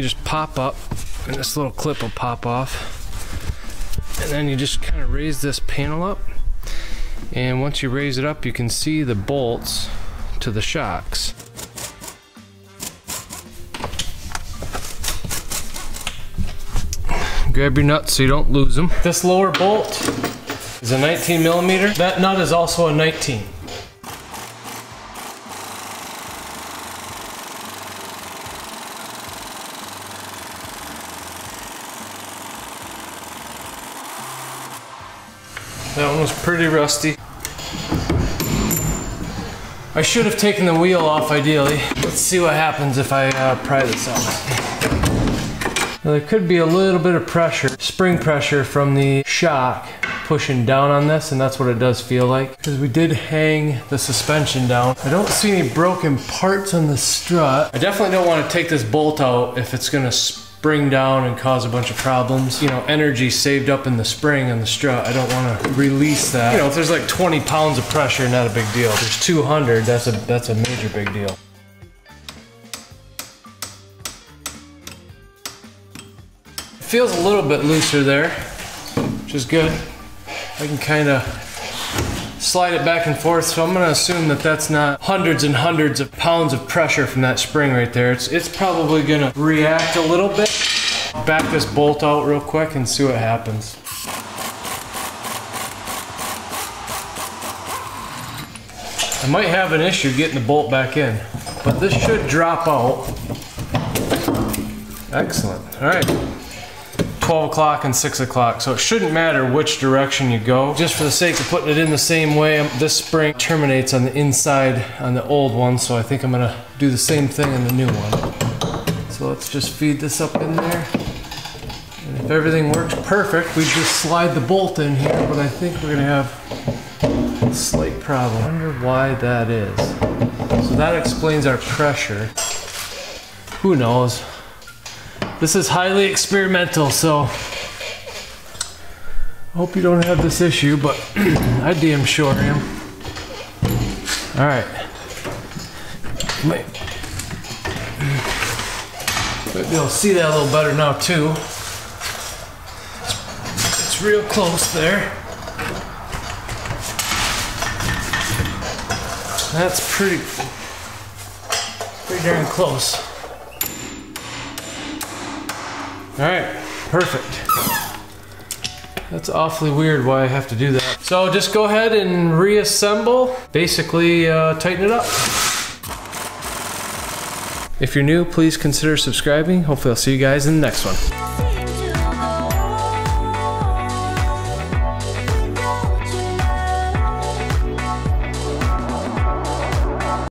you just pop up, and this little clip will pop off. And then you just kind of raise this panel up. And once you raise it up, you can see the bolts to the shocks. Grab your nuts so you don't lose them. This lower bolt is a 19 millimeter. That nut is also a 19. That one was pretty rusty. I should have taken the wheel off ideally. Let's see what happens if I pry this out. Now, there could be a little bit of pressure, spring pressure from the shock pushing down on this, and that's what it does feel like. Because we did hang the suspension down. I don't see any broken parts on the strut. I definitely don't want to take this bolt out if it's gonna spring down and cause a bunch of problems. You know, energy saved up in the spring on the strut. I don't want to release that. You know, if there's like 20 pounds of pressure, not a big deal. If there's 200, that's a major big deal. Feels a little bit looser there, which is good. I can kind of slide it back and forth, so I'm going to assume that that's not hundreds and hundreds of pounds of pressure from that spring right there. It's probably going to react a little bit. Back this bolt out real quick and see what happens. I might have an issue getting the bolt back in, but this should drop out. Excellent. All right. 12 o'clock and 6 o'clock, so it shouldn't matter which direction you go. Just for the sake of putting it in the same way, this spring terminates on the inside on the old one, so I think I'm gonna do the same thing in the new one. So let's just feed this up in there. And if everything works perfect, we just slide the bolt in here, but I think we're gonna have a slight problem. I wonder why that is. So that explains our pressure. Who knows? This is highly experimental, so I hope you don't have this issue, but I damn sure am. All right. Might be able to see that a little better now too. It's real close there. That's pretty darn close. All right, perfect. That's awfully weird why I have to do that. So just go ahead and reassemble, basically tighten it up. If you're new, please consider subscribing. Hopefully I'll see you guys in the next one.